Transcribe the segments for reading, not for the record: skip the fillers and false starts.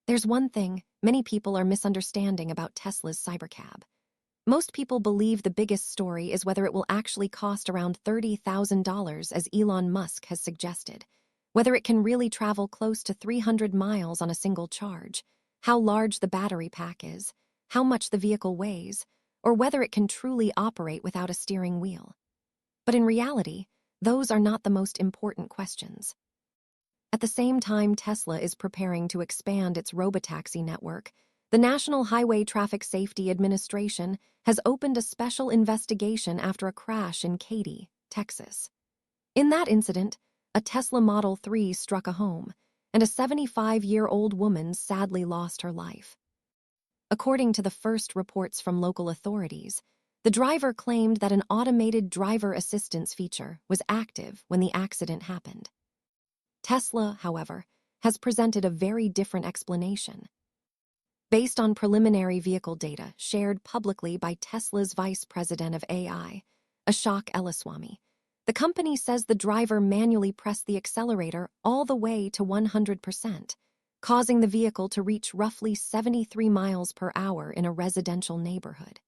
There's one thing many people are misunderstanding about Tesla's Cybercab. Most people believe the biggest story is whether it will actually cost around $30,000 as Elon Musk has suggested, whether it can really travel close to 300 miles on a single charge, how large the battery pack is, how much the vehicle weighs, or whether it can truly operate without a steering wheel. But in reality, those are not the most important questions. At the same time Tesla is preparing to expand its robotaxi network, the National Highway Traffic Safety Administration has opened a special investigation after a crash in Katy, Texas. In that incident, a Tesla Model 3 struck a home, and a 75-year-old woman sadly lost her life. According to the first reports from local authorities, the driver claimed that an automated driver assistance feature was active when the accident happened. Tesla, however, has presented a very different explanation. Based on preliminary vehicle data shared publicly by Tesla's vice president of AI, Ashok Ellaswamy, the company says the driver manually pressed the accelerator all the way to 100%, causing the vehicle to reach roughly 73 miles per hour in a residential neighborhood.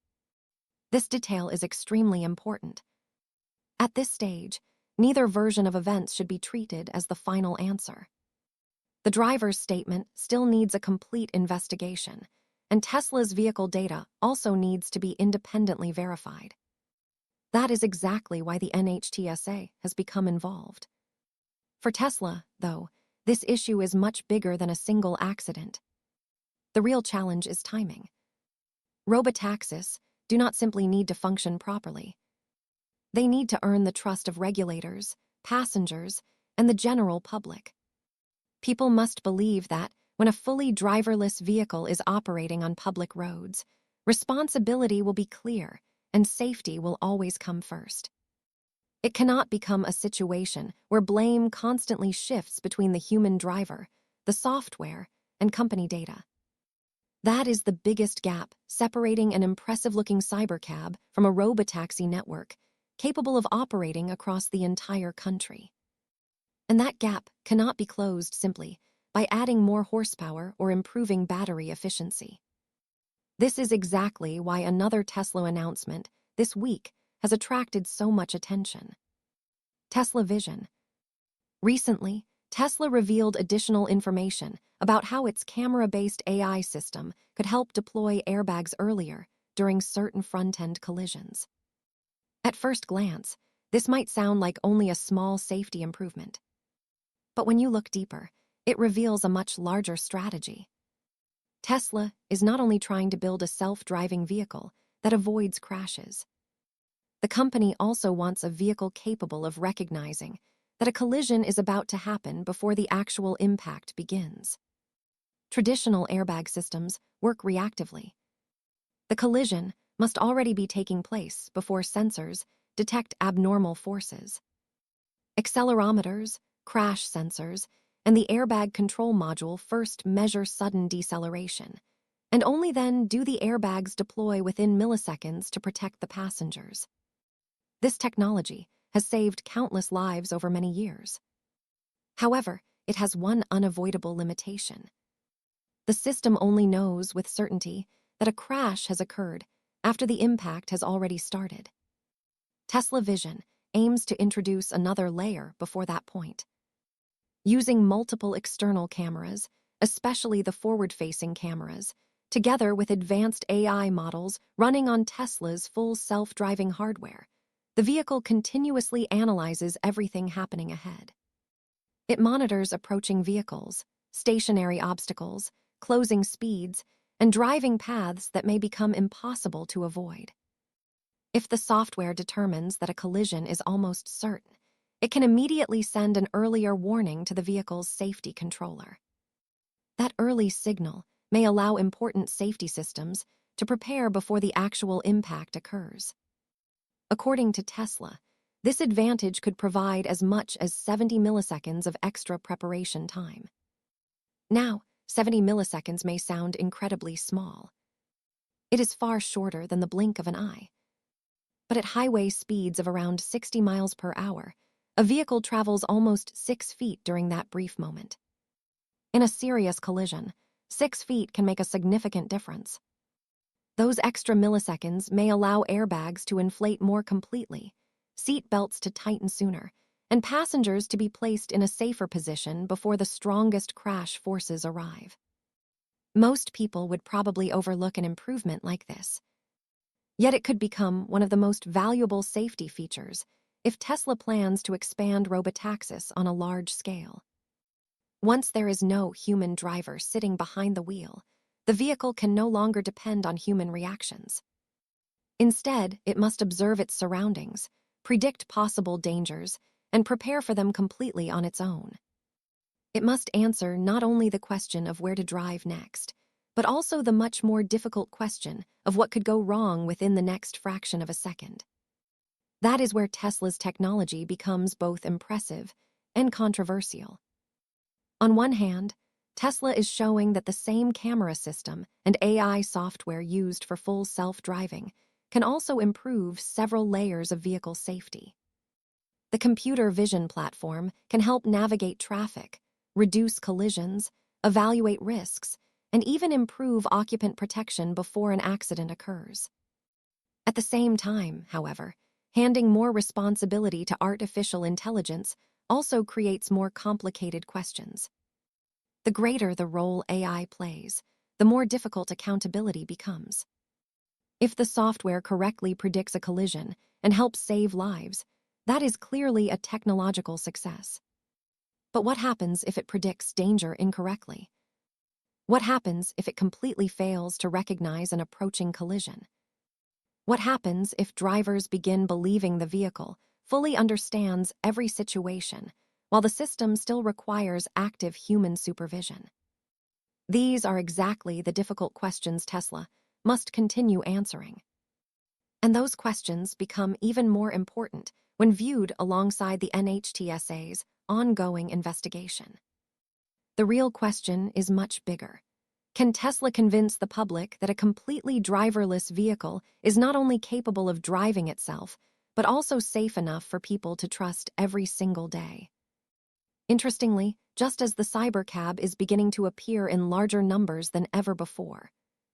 This detail is extremely important. At this stage, neither version of events should be treated as the final answer. The driver's statement still needs a complete investigation, and Tesla's vehicle data also needs to be independently verified. That is exactly why the NHTSA has become involved. For Tesla, though, this issue is much bigger than a single accident. The real challenge is timing. Robotaxis do not simply need to function properly. They need to earn the trust of regulators, passengers, and the general public. People must believe that, when a fully driverless vehicle is operating on public roads, responsibility will be clear and safety will always come first. It cannot become a situation where blame constantly shifts between the human driver, the software, and company data. That is the biggest gap separating an impressive-looking cybercab from a robotaxi network capable of operating across the entire country. And that gap cannot be closed simply by adding more horsepower or improving battery efficiency. This is exactly why another Tesla announcement this week has attracted so much attention. Tesla Vision. Recently, Tesla revealed additional information about how its camera-based AI system could help deploy airbags earlier during certain front-end collisions. At first glance, this might sound like only a small safety improvement. But when you look deeper, it reveals a much larger strategy. Tesla is not only trying to build a self-driving vehicle that avoids crashes. The company also wants a vehicle capable of recognizing that a collision is about to happen before the actual impact begins. Traditional airbag systems work reactively. The collision must already be taking place before sensors detect abnormal forces. Accelerometers, crash sensors, and the airbag control module first measure sudden deceleration, and only then do the airbags deploy within milliseconds to protect the passengers. This technology has saved countless lives over many years. However, it has one unavoidable limitation. The system only knows with certainty that a crash has occurred after the impact has already started. Tesla Vision aims to introduce another layer before that point. Using multiple external cameras, especially the forward-facing cameras, together with advanced AI models running on Tesla's full self-driving hardware, the vehicle continuously analyzes everything happening ahead. It monitors approaching vehicles, stationary obstacles, closing speeds, and driving paths that may become impossible to avoid. If the software determines that a collision is almost certain, it can immediately send an earlier warning to the vehicle's safety controller. That early signal may allow important safety systems to prepare before the actual impact occurs. According to Tesla, this advantage could provide as much as 70 milliseconds of extra preparation time. Now, 70 milliseconds may sound incredibly small. It is far shorter than the blink of an eye. But at highway speeds of around 60 miles per hour, a vehicle travels almost 6 feet during that brief moment. In a serious collision, 6 feet can make a significant difference. Those extra milliseconds may allow airbags to inflate more completely, seat belts to tighten sooner, and passengers to be placed in a safer position before the strongest crash forces arrive. Most people would probably overlook an improvement like this. Yet it could become one of the most valuable safety features if Tesla plans to expand robotaxis on a large scale. Once there is no human driver sitting behind the wheel, the vehicle can no longer depend on human reactions. Instead, it must observe its surroundings, predict possible dangers, and prepare for them completely on its own. It must answer not only the question of where to drive next, but also the much more difficult question of what could go wrong within the next fraction of a second. That is where Tesla's technology becomes both impressive and controversial. On one hand, Tesla is showing that the same camera system and AI software used for full self-driving can also improve several layers of vehicle safety. The computer vision platform can help navigate traffic, reduce collisions, evaluate risks, and even improve occupant protection before an accident occurs. At the same time, however, handing more responsibility to artificial intelligence also creates more complicated questions. The greater the role AI plays, the more difficult accountability becomes. If the software correctly predicts a collision and helps save lives, that is clearly a technological success. But what happens if it predicts danger incorrectly? What happens if it completely fails to recognize an approaching collision? What happens if drivers begin believing the vehicle fully understands every situation, while the system still requires active human supervision? These are exactly the difficult questions Tesla must continue answering. And those questions become even more important when viewed alongside the NHTSA's ongoing investigation. The real question is much bigger. Can Tesla convince the public that a completely driverless vehicle is not only capable of driving itself, but also safe enough for people to trust every single day? Interestingly, just as the Cybercab is beginning to appear in larger numbers than ever before,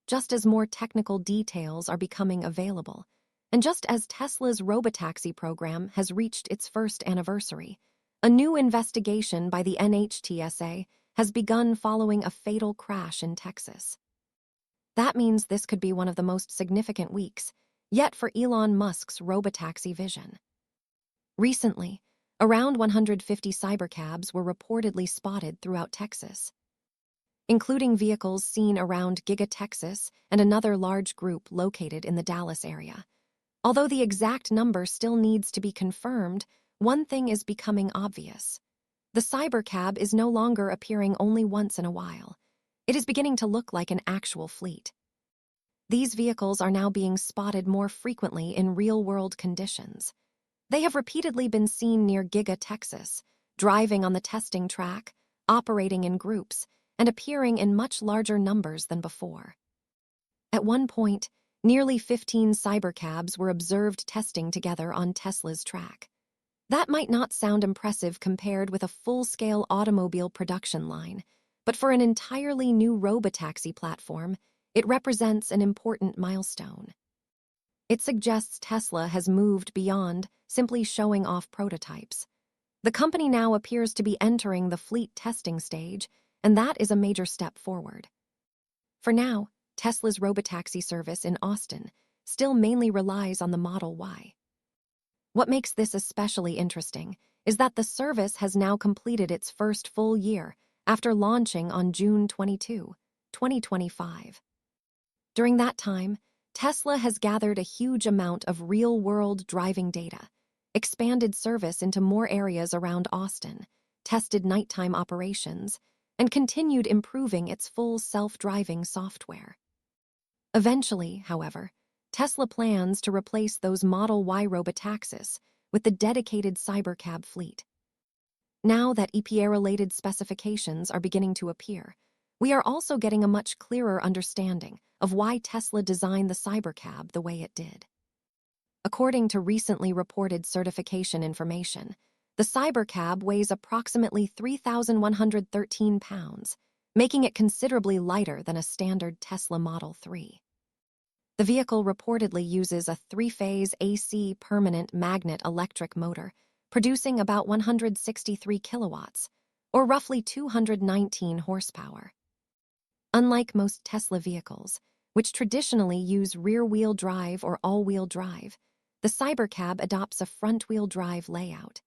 just as more technical details are becoming available, and just as Tesla's Robotaxi program has reached its first anniversary, a new investigation by the NHTSA has begun following a fatal crash in Texas. That means this could be one of the most significant weeks yet for Elon Musk's robotaxi vision. Recently, around 150 Cybercabs were reportedly spotted throughout Texas, including vehicles seen around Giga Texas and another large group located in the Dallas area. Although the exact number still needs to be confirmed, one thing is becoming obvious. The Cybercab is no longer appearing only once in a while. It is beginning to look like an actual fleet. These vehicles are now being spotted more frequently in real-world conditions. They have repeatedly been seen near Giga Texas, driving on the testing track, operating in groups, and appearing in much larger numbers than before. At one point, nearly 15 Cybercabs were observed testing together on Tesla's track. That might not sound impressive compared with a full-scale automobile production line, but for an entirely new robotaxi platform, it represents an important milestone. It suggests Tesla has moved beyond simply showing off prototypes. The company now appears to be entering the fleet testing stage, and that is a major step forward. For now, Tesla's robotaxi service in Austin still mainly relies on the Model Y. What makes this especially interesting is that the service has now completed its first full year after launching on June 22, 2025. During that time, Tesla has gathered a huge amount of real-world driving data, expanded service into more areas around Austin, tested nighttime operations, and continued improving its full self-driving software. Eventually, however, Tesla plans to replace those Model Y robotaxis with the dedicated Cybercab fleet. Now that EPA-related specifications are beginning to appear, we are also getting a much clearer understanding of why Tesla designed the Cybercab the way it did. According to recently reported certification information, the Cybercab weighs approximately 3,113 pounds, making it considerably lighter than a standard Tesla Model 3. The vehicle reportedly uses a three-phase AC permanent magnet electric motor, producing about 163 kilowatts, or roughly 219 horsepower. Unlike most Tesla vehicles, which traditionally use rear-wheel drive or all-wheel drive, the Cybercab adopts a front-wheel drive layout.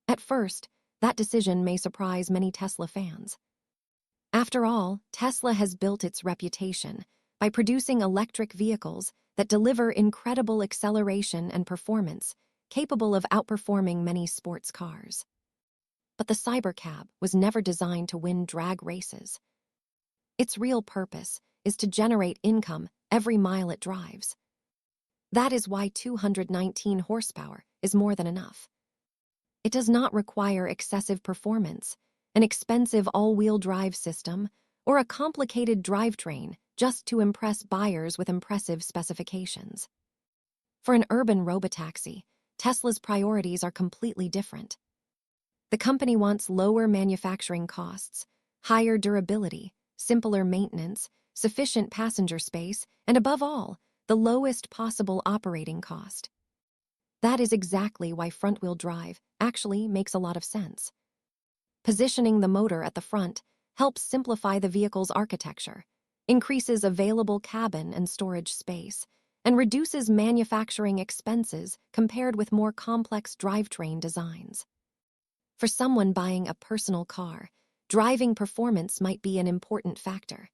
At first, that decision may surprise many Tesla fans. After all, Tesla has built its reputation by producing electric vehicles that deliver incredible acceleration and performance, capable of outperforming many sports cars. But the Cybercab was never designed to win drag races. Its real purpose is to generate income every mile it drives. That is why 219 horsepower is more than enough. It does not require excessive performance, an expensive all-wheel drive system, or a complicated drivetrain just to impress buyers with impressive specifications. For an urban robotaxi, Tesla's priorities are completely different. The company wants lower manufacturing costs, higher durability, simpler maintenance, sufficient passenger space, and above all, the lowest possible operating cost. That is exactly why front-wheel drive actually makes a lot of sense. Positioning the motor at the front helps simplify the vehicle's architecture, increases available cabin and storage space, and reduces manufacturing expenses compared with more complex drivetrain designs. For someone buying a personal car, driving performance might be an important factor.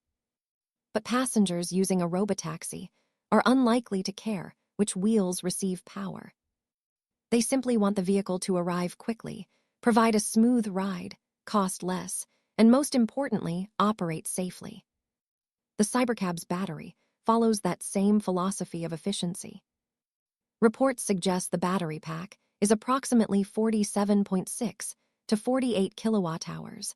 But passengers using a robotaxi are unlikely to care which wheels receive power. They simply want the vehicle to arrive quickly, provide a smooth ride, cost less, and most importantly, operate safely. The Cybercab's battery follows that same philosophy of efficiency. Reports suggest the battery pack is approximately 47.6 to 48 kilowatt-hours.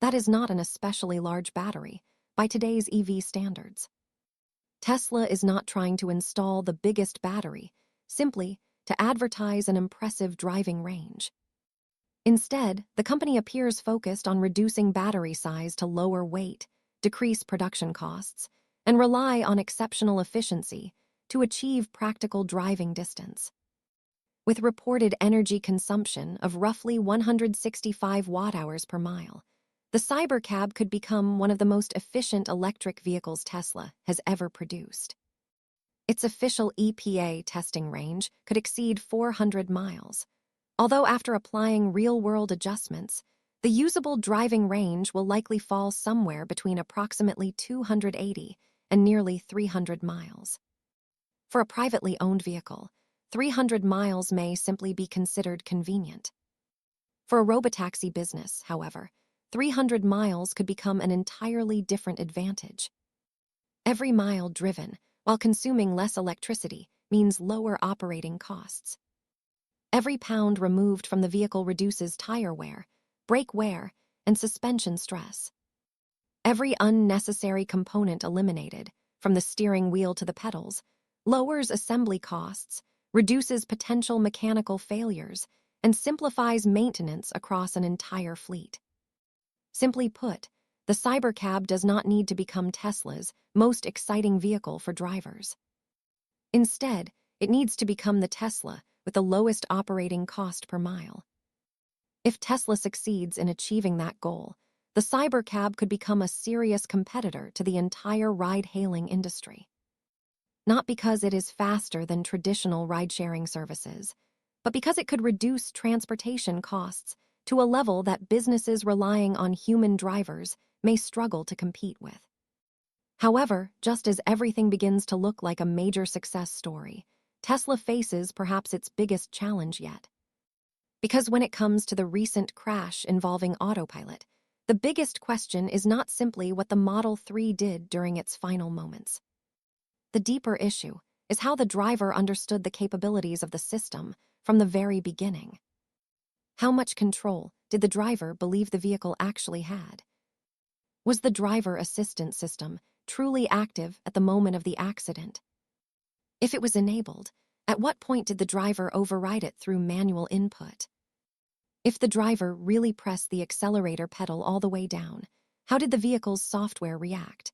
That is not an especially large battery by today's EV standards. Tesla is not trying to install the biggest battery, simply to advertise an impressive driving range. Instead, the company appears focused on reducing battery size to lower weight, decrease production costs, and rely on exceptional efficiency to achieve practical driving distance. With reported energy consumption of roughly 165 watt-hours per mile, the Cybercab could become one of the most efficient electric vehicles Tesla has ever produced. Its official EPA testing range could exceed 400 miles, although after applying real-world adjustments, the usable driving range will likely fall somewhere between approximately 280 and nearly 300 miles. For a privately owned vehicle, 300 miles may simply be considered convenient. For a robotaxi business, however, 300 miles could become an entirely different advantage. Every mile driven, while consuming less electricity, means lower operating costs. Every pound removed from the vehicle reduces tire wear, brake wear, and suspension stress. Every unnecessary component eliminated, from the steering wheel to the pedals, lowers assembly costs, reduces potential mechanical failures, and simplifies maintenance across an entire fleet. Simply put, the Cybercab does not need to become Tesla's most exciting vehicle for drivers. Instead, it needs to become the Tesla with the lowest operating cost per mile. If Tesla succeeds in achieving that goal, the Cybercab could become a serious competitor to the entire ride-hailing industry. Not because it is faster than traditional ride-sharing services, but because it could reduce transportation costs to a level that businesses relying on human drivers may struggle to compete with. However, just as everything begins to look like a major success story, Tesla faces perhaps its biggest challenge yet. Because when it comes to the recent crash involving autopilot, the biggest question is not simply what the Model 3 did during its final moments. The deeper issue is how the driver understood the capabilities of the system from the very beginning. How much control did the driver believe the vehicle actually had? Was the driver assistance system truly active at the moment of the accident? If it was enabled, at what point did the driver override it through manual input? If the driver really pressed the accelerator pedal all the way down, How did the vehicle's software react?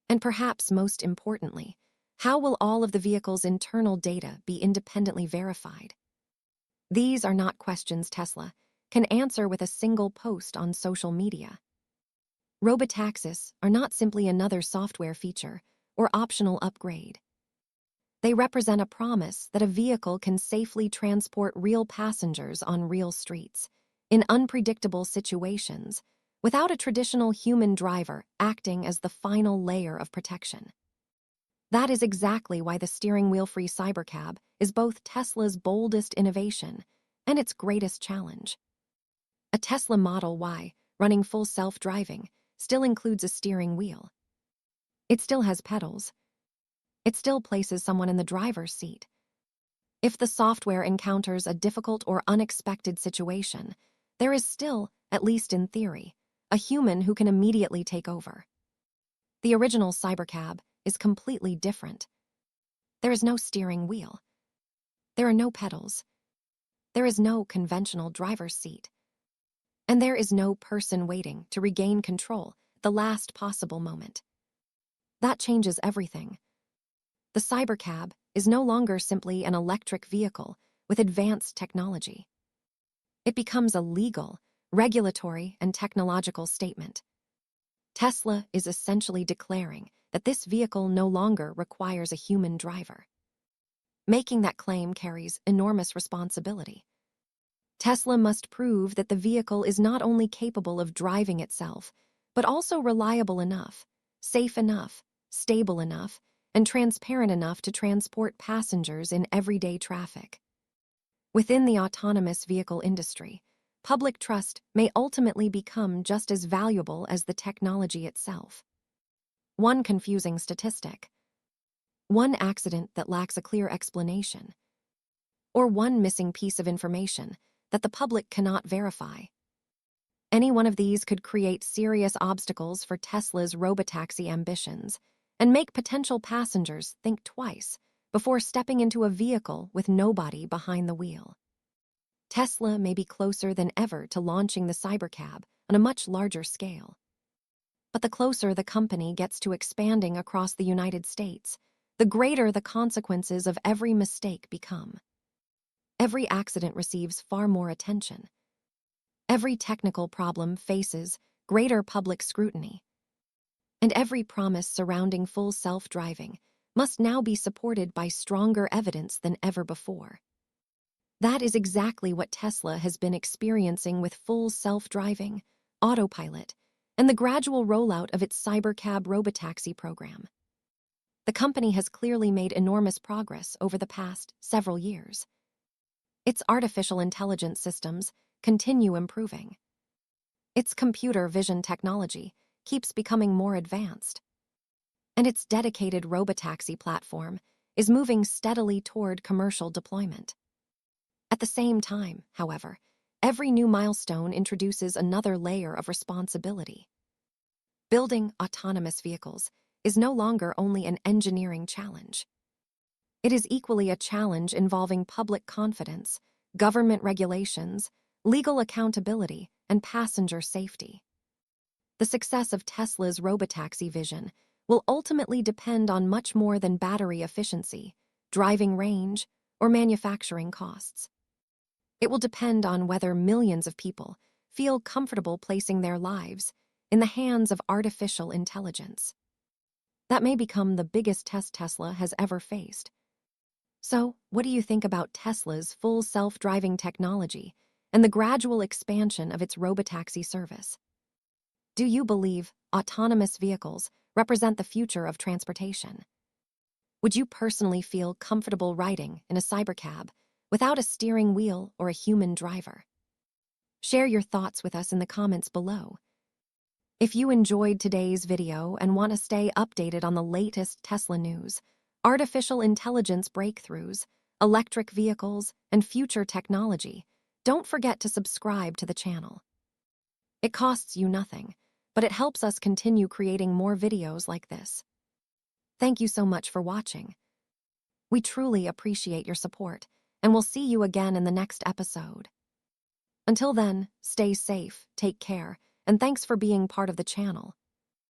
And perhaps most importantly, how will all of the vehicle's internal data be independently verified? These are not questions Tesla can answer with a single post on social media. Robotaxis are not simply another software feature or optional upgrade. They represent a promise that a vehicle can safely transport real passengers on real streets, in unpredictable situations, without a traditional human driver acting as the final layer of protection. That is exactly why the steering wheel-free Cybercab is both Tesla's boldest innovation and its greatest challenge. A Tesla Model Y running full self-driving still includes a steering wheel. It still has pedals. It still places someone in the driver's seat. If the software encounters a difficult or unexpected situation, there is still, at least in theory, a human who can immediately take over. The original Cybercab is completely different. There is no steering wheel. There are no pedals. There is no conventional driver's seat. And there is no person waiting to regain control at the last possible moment. That changes everything. The Cybercab is no longer simply an electric vehicle with advanced technology. It becomes a legal, regulatory, and technological statement. Tesla is essentially declaring that this vehicle no longer requires a human driver. Making that claim carries enormous responsibility. Tesla must prove that the vehicle is not only capable of driving itself, but also reliable enough, safe enough, stable enough, and transparent enough to transport passengers in everyday traffic. Within the autonomous vehicle industry, public trust may ultimately become just as valuable as the technology itself. One confusing statistic, one accident that lacks a clear explanation, or one missing piece of information that the public cannot verify. Any one of these could create serious obstacles for Tesla's robotaxi ambitions and make potential passengers think twice before stepping into a vehicle with nobody behind the wheel. Tesla may be closer than ever to launching the Cybercab on a much larger scale. But the closer the company gets to expanding across the United States, the greater the consequences of every mistake become. Every accident receives far more attention. Every technical problem faces greater public scrutiny. And every promise surrounding full self-driving must now be supported by stronger evidence than ever before. That is exactly what Tesla has been experiencing with full self-driving, autopilot, and the gradual rollout of its Cybercab Robotaxi program. The company has clearly made enormous progress over the past several years. Its artificial intelligence systems continue improving. Its computer vision technology keeps becoming more advanced. And its dedicated robotaxi platform is moving steadily toward commercial deployment. At the same time, however, every new milestone introduces another layer of responsibility. Building autonomous vehicles is no longer only an engineering challenge. It is equally a challenge involving public confidence, government regulations, legal accountability, and passenger safety. The success of Tesla's robotaxi vision will ultimately depend on much more than battery efficiency, driving range, or manufacturing costs. It will depend on whether millions of people feel comfortable placing their lives in the hands of artificial intelligence. That may become the biggest test Tesla has ever faced. So, what do you think about Tesla's full self-driving technology and the gradual expansion of its robotaxi service? Do you believe autonomous vehicles represent the future of transportation? Would you personally feel comfortable riding in a Cybercab without a steering wheel or a human driver? Share your thoughts with us in the comments below. If you enjoyed today's video and want to stay updated on the latest Tesla news, artificial intelligence breakthroughs, electric vehicles, and future technology, don't forget to subscribe to the channel. It costs you nothing, but it helps us continue creating more videos like this. Thank you so much for watching. We truly appreciate your support, and we'll see you again in the next episode. Until then, stay safe, take care, and thanks for being part of the channel.